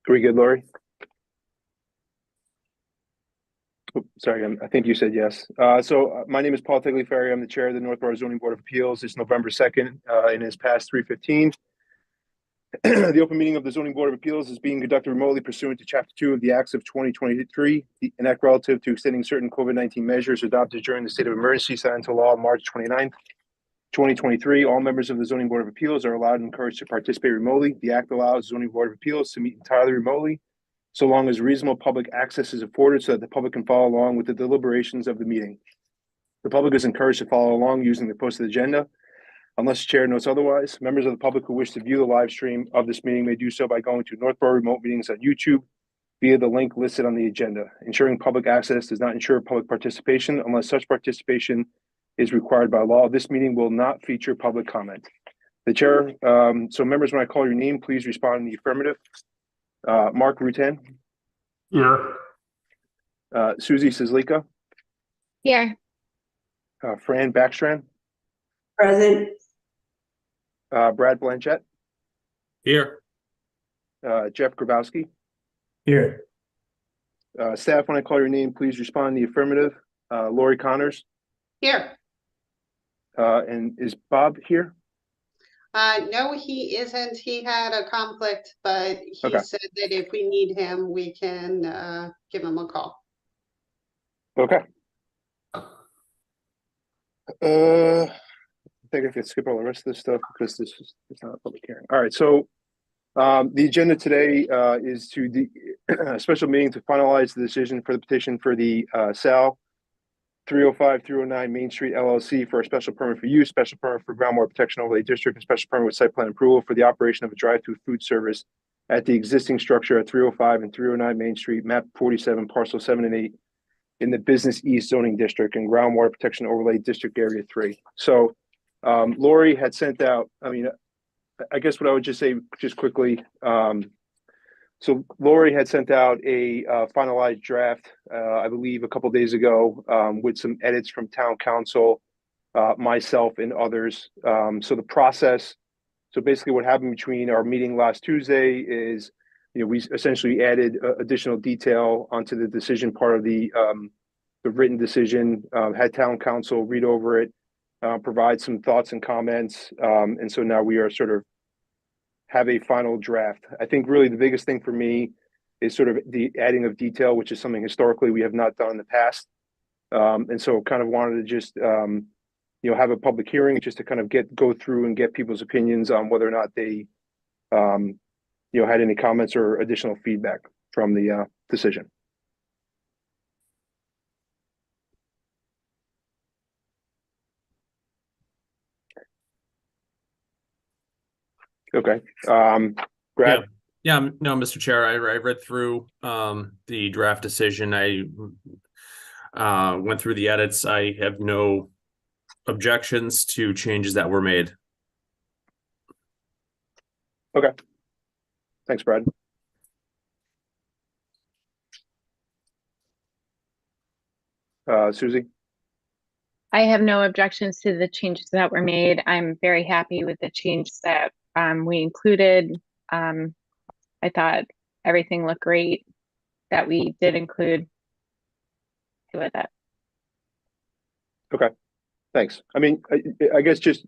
Are we good, Lori? Oh, sorry, I think you said yes. My name is Paul Tagliaferri. I'm the chair of the Northborough Zoning Board of Appeals. It's November 2nd, and it's past 3:15. The open meeting of the Zoning Board of Appeals is being conducted remotely pursuant to Chapter 2 of the Acts of 2023, an act relative to extending certain COVID-19 measures adopted during the state of emergency signed into law March 29th, 2023. All members of the Zoning Board of Appeals are allowed and encouraged to participate remotely. The act allows the Zoning Board of Appeals to meet entirely remotely, so long as reasonable public access is afforded so that the public can follow along with the deliberations of the meeting. The public is encouraged to follow along using the posted agenda. Unless the chair notes otherwise, members of the public who wish to view the live stream of this meeting may do so by going to Northborough Remote Meetings on YouTube via the link listed on the agenda. Ensuring public access does not ensure public participation unless such participation is required by law. This meeting will not feature public comment. The chair, so members, when I call your name, please respond in the affirmative. Mark Rutan. Here. Susie Cislika. Here. Fran Backstrand. Present. Brad Blanchett. Here. Jeff Grabowski. Here. Staff, when I call your name, please respond in the affirmative. Lori Connors. Here. And is Bob here? No, he isn't. He had a conflict, but he Okay. said that if we need him, we can give him a call. Okay. I think I could skip all the rest of this stuff because it's not a public hearing. All right, so the agenda today is to the special meeting to finalize the decision for the petition for the Sal 305-309 Main Street LLC for a special permit for use, special permit for groundwater protection overlay district, and special permit with site plan approval for the operation of a drive-through food service at the existing structure at 305 and 309 Main Street, map 47, parcel 7 and 8 in the Business East zoning district and groundwater protection overlay district area 3. So Lori had sent out, I guess what I would just say just quickly, so Lori had sent out a finalized draft, I believe a couple days ago, with some edits from town council, myself and others. So the process, so basically what happened between our meeting last Tuesday is, we essentially added additional detail onto the decision part of the written decision, had town council read over it, provide some thoughts and comments. And so now we are sort of have a final draft. I think really the biggest thing for me is sort of the adding of detail, which is something historically we have not done in the past. And so kind of wanted to just, have a public hearing just to kind of go through and get people's opinions on whether or not they, had any comments or additional feedback from the decision. Okay. Brad? Yeah, no, Mr. Chair, I read through the draft decision. I went through the edits. I have no objections to changes that were made. Okay. Thanks, Brad. Susie? I have no objections to the changes that were made. I'm very happy with the changes that we included. I thought everything looked great that we did include with it. Okay, thanks. I guess just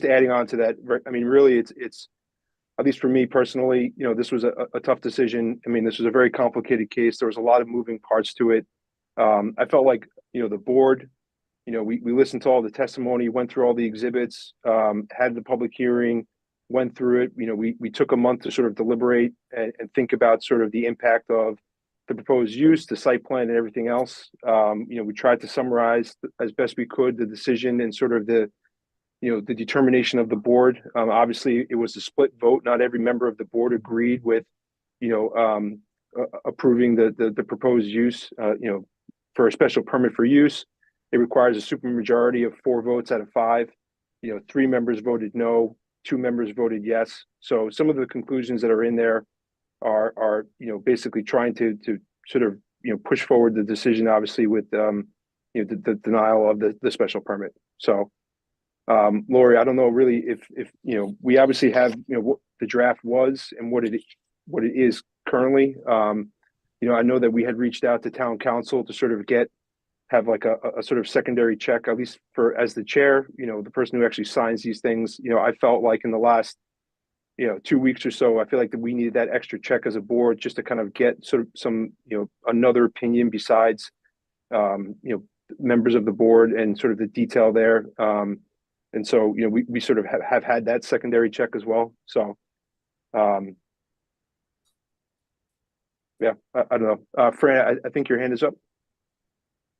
adding on to that. Really, it's at least for me personally. This was a tough decision. This was a very complicated case. There was a lot of moving parts to it. I felt like the board. We listened to all the testimony, went through all the exhibits, had the public hearing, went through it. We took a month to sort of deliberate and think about sort of the impact of the proposed use, the site plan, and everything else. We tried to summarize as best we could the decision and sort of the determination of the board. Obviously, it was a split vote. Not every member of the board agreed with, approving the proposed use. For a special permit for use, it requires a supermajority of 4 votes out of 5. 3 members voted no, 2 members voted yes. So some of the conclusions that are in there are basically trying to sort of push forward the decision, obviously with the denial of the special permit. So Lori, I don't know really if we obviously have what the draft was and what it what it is currently. I know that we had reached out to town council to sort of have like a sort of secondary check, at least as the chair, the person who actually signs these things. I felt like in the last 2 weeks or so, I feel like that we needed that extra check as a board just to kind of get sort of some, another opinion besides, members of the board and sort of the detail there. And so, we sort of have had that secondary check as well. So, yeah, I don't know. Fran, I think your hand is up.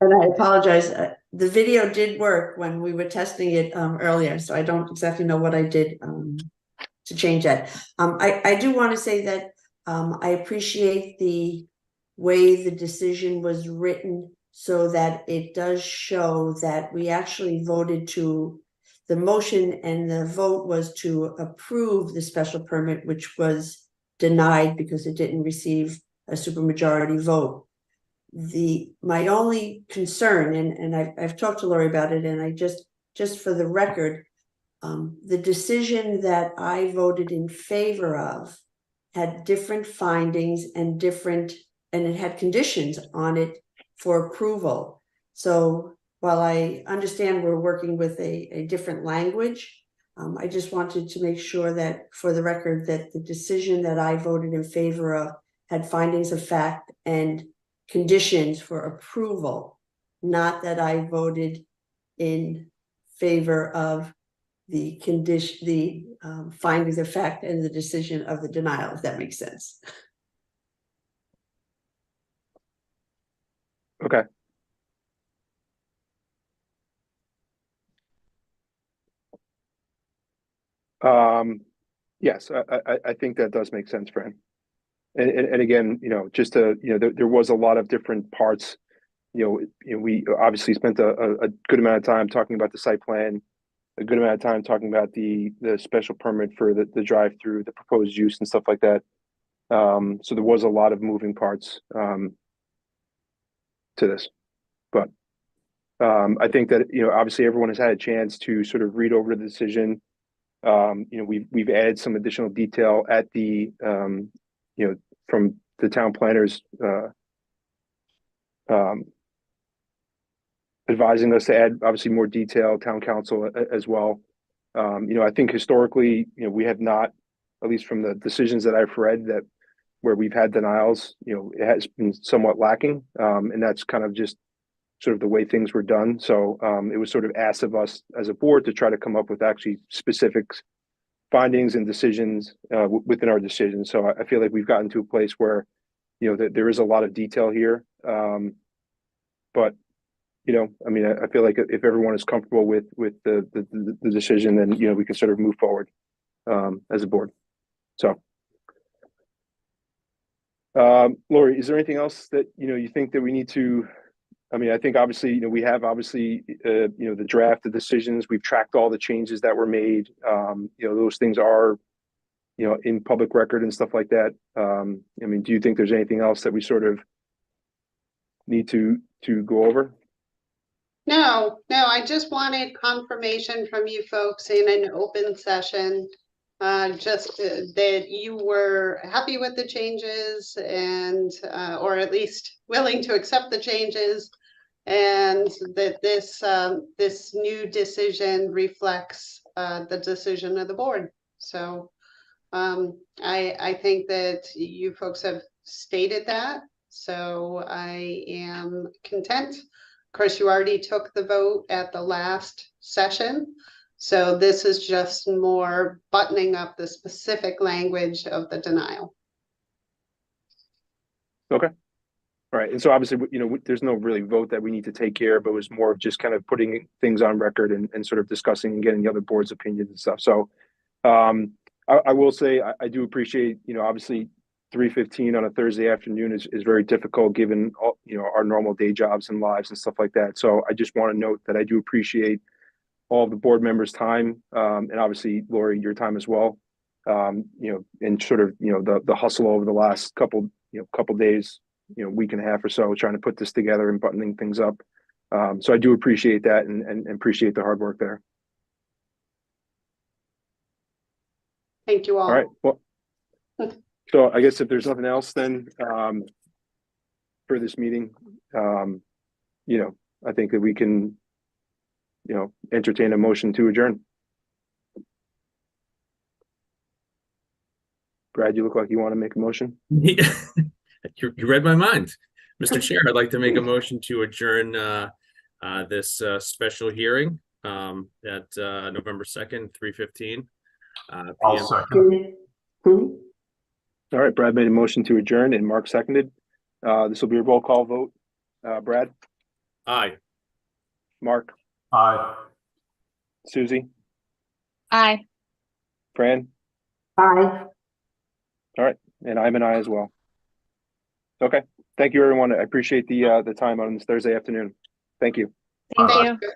And I apologize. The video did work when we were testing it earlier, so I don't exactly know what I did to change that. I do want to say that I appreciate the way the decision was written so that it does show that we actually voted the motion and the vote was to approve the special permit, which was denied because it didn't receive a supermajority vote. My only concern, and I've talked to Lori about it, and I just for the record, the decision that I voted in favor of had different findings and it had conditions on it for approval. So while I understand we're working with a different language, I just wanted to make sure that for the record that the decision that I voted in favor of had findings of fact and conditions for approval, not that I voted in favor of the findings of fact and the decision of the denial, if that makes sense. Okay. Yes, I think that does make sense, Fran. And again, just there was a lot of different parts. We obviously spent a good amount of time talking about the site plan, a good amount of time talking about the special permit for the drive-through, the proposed use and stuff like that. So there was a lot of moving parts to this, but I think that obviously everyone has had a chance to sort of read over the decision. We've added some additional detail at the from the town planners advising us to add obviously more detail, town council as well. I think historically, we have not, at least from the decisions that I've read, that where we've had denials, it has been somewhat lacking. And that's kind of just sort of the way things were done. So it was sort of asked of us as a board to try to come up with actually specific findings and decisions within our decisions. So I feel like we've gotten to a place where, that there is a lot of detail here. But I feel like if everyone is comfortable with the decision, then we can sort of move forward as a board. So, Lori, is there anything else that you think that we need to? I think obviously we have the draft, the decisions. We've tracked all the changes that were made. Those things are in public record and stuff like that. Do you think there's anything else that we sort of need to go over? No, I just wanted confirmation from you folks in an open session, that you were happy with the changes and, or at least willing to accept the changes, and that this new decision reflects the decision of the board. So I think that you folks have stated that, so I am content. Of course, you already took the vote at the last session, so this is just more buttoning up the specific language of the denial. Okay. All right. And so obviously, there's no really vote that we need to take here, but it was more of just kind of putting things on record and sort of discussing and getting the other board's opinions and stuff. So I will say I do appreciate, obviously 3:15 on a Thursday afternoon is very difficult given all, our normal day jobs and lives and stuff like that. So I just want to note that I do appreciate all of the board members' time, and obviously Lori, your time as well. And sort of the hustle over the last couple days, week and a half or so, trying to put this together and buttoning things up. So I do appreciate that and appreciate the hard work there. Thank you all. All right. Well, So I guess if there's nothing else, then for this meeting, you know, I think that we can, you know, entertain a motion to adjourn. Brad, you look like you want to make a motion. You read my mind. Mr. Chair, I'd like to make a motion to adjourn this special hearing at November 2nd, 3:15. I'll PM. second. Mhm. All right, Brad made a motion to adjourn and Mark seconded. This will be a roll call vote. Brad, Aye. Mark, Aye. Susie, Aye. Fran, Bye. and I'm an I as well. Okay, thank you, everyone. I appreciate the time on this Thursday afternoon. Thank you. Thank Aye. you. Good.